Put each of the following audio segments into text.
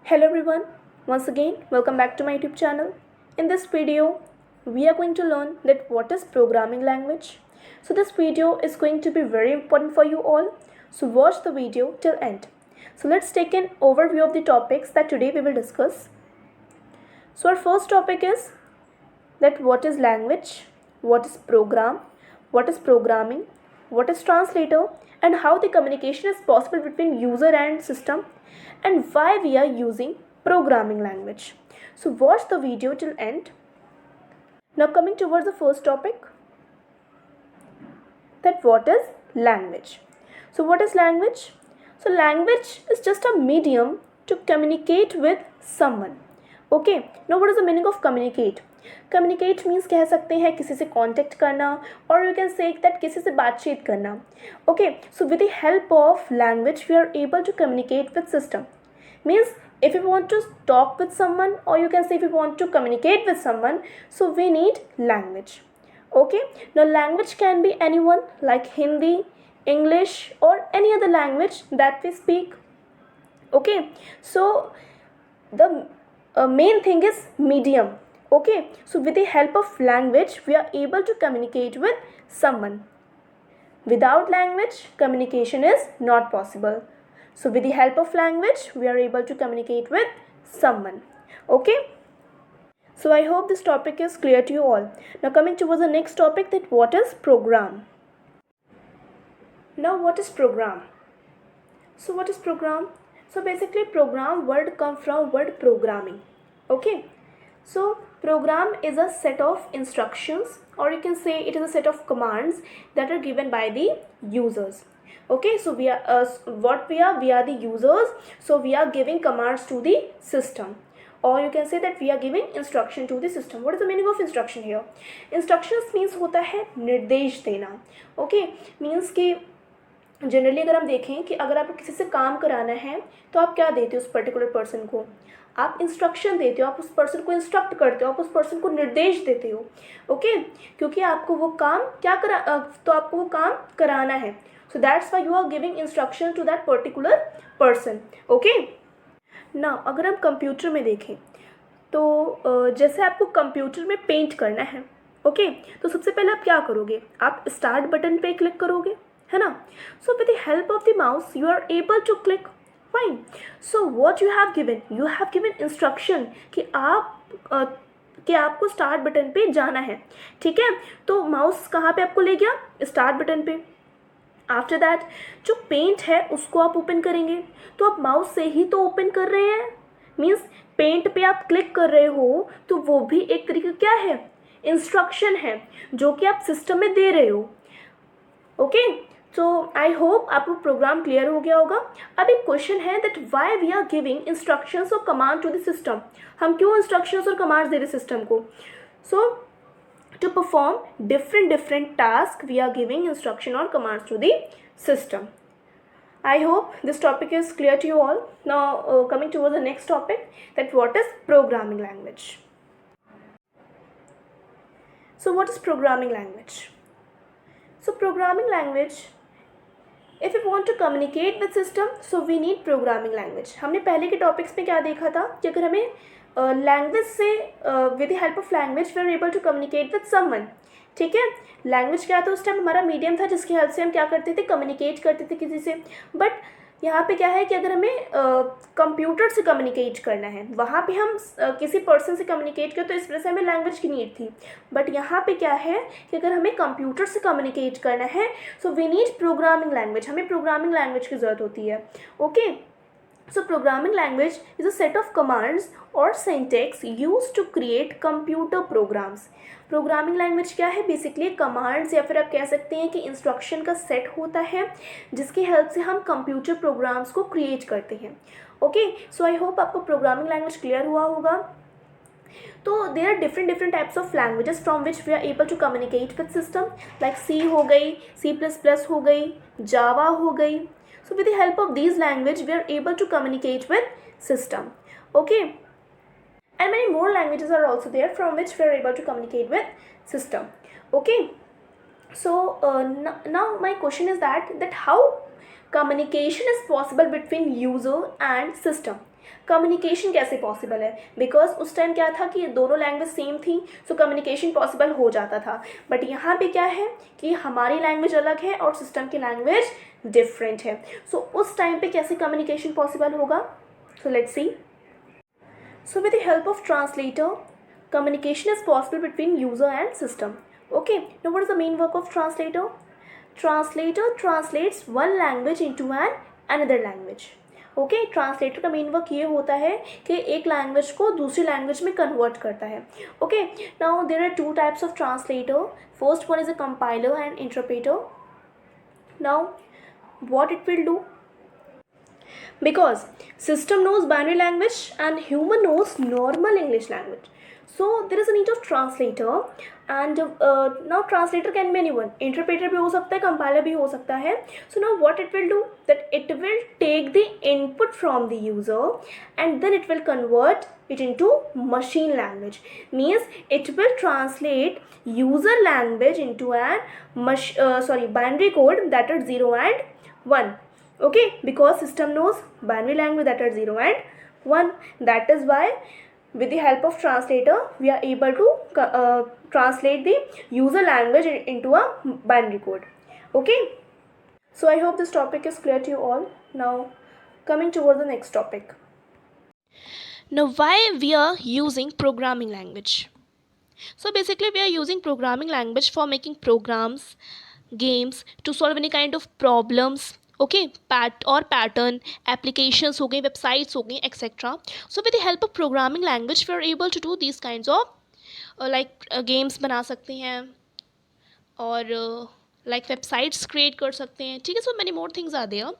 Hello everyone, once again welcome back to my YouTube channel. In this video we are going to learn that what is programming language. So this video is going to be very important for you all, so watch the video till end. So let's take an overview of the topics that today we will discuss. So our first topic is that what is language, what is program, what is programming, what is translator, and how the communication is possible between user and system, and why we are using programming language. So watch the video till end. Now coming towards the first topic, that what is language. So what is language? So language is just a medium to communicate with someone. Okay, now what is the meaning of communicate? Communicate means कह सकते हैं किसी से contact करना, or you can say that किसी से बातचीत करना. Okay, so with the help of language we are able to communicate with system. Means if you want to talk with someone, or you can say if you want to communicate with someone, so we need language. Okay, now language can be anyone like Hindi, English, or any other language that we speak. Okay, so the main thing is medium. Okay, so with the help of language we are able to communicate with someone. Without language communication is not possible. So with the help of language we are able to communicate with someone. Okay, so I hope this topic is clear to you all. Now coming towards the next topic, that what is program. Now what is program? So what is program? So basically program word come from word programming. Okay, so program is a set of instructions, or you can say it is a set of commands that are given by the users. Okay, so we are we are the users, so we are giving commands to the system, or you can say that we are giving instruction to the system. What is the meaning of instruction here? Instructions means होता है निर्देश देना. Okay, means कि generally अगर हम देखें कि अगर आपको किसी से काम कराना है तो आप क्या देते हो उस पर्टिकुलर पर्सन को? आप इंस्ट्रक्शन देते हो, आप उस पर्सन को इंस्ट्रक्ट करते हो, आप उस पर्सन को निर्देश देते हो. ओके, क्योंकि आपको वो काम तो आपको वो काम कराना है. So that's why you are giving instruction to that particular person. Okay, ना अगर हम कंप्यूटर में देखें तो जैसे आपको कंप्यूटर में पेंट करना है. ओके, तो सबसे पहले आप क्या करोगे? आप स्टार्ट बटन पे क्लिक करोगे, है ना? So with the help of the mouse you are able to click. Fine. So what you have given instruction कि आपको स्टार्ट बटन पे जाना है. ठीक है, तो माउस कहाँ पे आपको ले गया? स्टार्ट बटन पे. आफ्टर दैट जो पेंट है उसको आप ओपन करेंगे, तो आप माउस से ही तो ओपन कर रहे हैं. मीन्स पेंट पे आप क्लिक कर रहे हो तो वो भी एक तरीके क्या है? इंस्ट्रक्शन है जो कि आप सिस्टम में दे रहे हो. ओके, सो आई होप आपको प्रोग्राम क्लियर हो गया होगा. अब एक क्वेश्चन है that why we are giving instructions और कमांड टू द सिस्टम. हम क्यों इंस्ट्रक्शंस और कमांड्स दे रहे सिस्टम को? सो to perform different tasks we are giving instruction or commands to the system. I hope this topic is clear to you all. Now coming towards the next topic, that what is programming language. So what is programming language? So programming language, if we want to communicate with system, so we need programming language. हमने पहले के topics में क्या देखा था कि अगर हमें लैंग्वेज से with the help of language we are able to communicate with someone. ठीक है, लैंग्वेज क्या था उस टाइम? हमारा मीडियम था जिसकी हेल्प से हम क्या करते थे? कम्युनिकेट करते थे किसी से. बट यहाँ पे क्या है कि अगर हमें कंप्यूटर से कम्युनिकेट करना है, वहाँ पे हम किसी पर्सन से कम्युनिकेट करें, तो इस वजह से हमें लैंग्वेज की नीड थी. बट यहाँ पे क्या है कि अगर हमें कंप्यूटर से कम्युनिकेट करना है, so we need programming language. हमें प्रोग्रामिंग लैंग्वेज की ज़रूरत होती है. Okay, so programming language is a set of commands or syntax used to create computer programs. Programming language क्या है? बेसिकली कमांड्स या फिर आप कह सकते हैं कि इंस्ट्रक्शन का सेट होता है जिसकी हेल्प से हम कंप्यूटर प्रोग्राम्स को क्रिएट करते हैं. ओके, सो आई होप आपको प्रोग्रामिंग लैंग्वेज क्लियर हुआ होगा. तो there are different types of languages from which we are able to communicate with system. Like C हो गई, C++ हो गई, जावा हो गई. So with the help of these language we are able to communicate with system. Okay, and many more languages are also there from which we are able to communicate with system. Okay, so now my question is that how communication is possible between user and system. Communication कैसे possible है, because उस time क्या था कि दोनों language same थी, so communication possible हो जाता था. बट यहाँ पे क्या है कि हमारी लैंग्वेज अलग है और सिस्टम की लैंग्वेज डिफरेंट है. सो उस टाइम पे कैसे कम्युनिकेशन पॉसिबल होगा? So let's see. So with the help of translator, communication is possible between user and system. Okay, now what is the main work of translator? Translator translates one language into another language. Okay, translator का main work ये होता है कि एक language को दूसरी language में convert करता है. Okay, now there are two types of translator. First one is a compiler and interpreter. Now what it will do, because system knows binary language and human knows normal English language, so there is a need of translator. And now translator can be anyone, interpreter भी हो सकता है, compiler भी हो सकता है. So now what it will do, that it will take the input from the user and then it will convert it into machine language, means it will translate user language into an binary code that is 0 and 1. Okay, because system knows binary language that are 0 and 1. That is why with the help of translator we are able to translate the user language into a binary code. Okay, so I hope this topic is clear to you all. Now coming towards the next topic. Now why we are using programming language? So basically we are using programming language for making programs, games, to solve any kind of problems. Okay, pattern applications हो गई, websites हो गई, etcetera. So with the help of programming language we are able to do this kinds of like games बना सकते हैं और like websites create कर सकते हैं. ठीक है, so many more things are there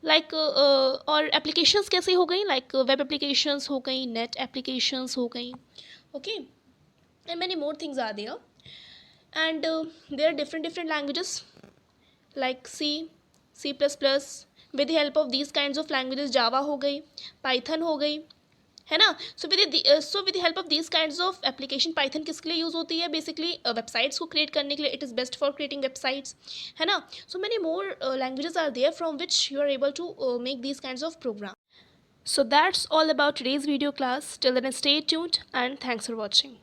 like. और एप्लीकेशंस कैसे हो गई, लाइक वेब एप्लीकेशंस हो गई, नेट एप्लीकेशंस हो गई. Okay, and many more things are there. And there are different languages like C++. With the help of these kinds of languages Java हो गई, पाइथन हो गई, है ना. So with the help of these kinds of application, Python किसके लिए use होती है? बेसिकली वेबसाइट्स को क्रिएट करने के लिए. It is best for creating websites, है ना. So many more languages are there from which you are able to make these kinds of program. So that's all about today's video class. Till then, stay tuned and thanks for watching.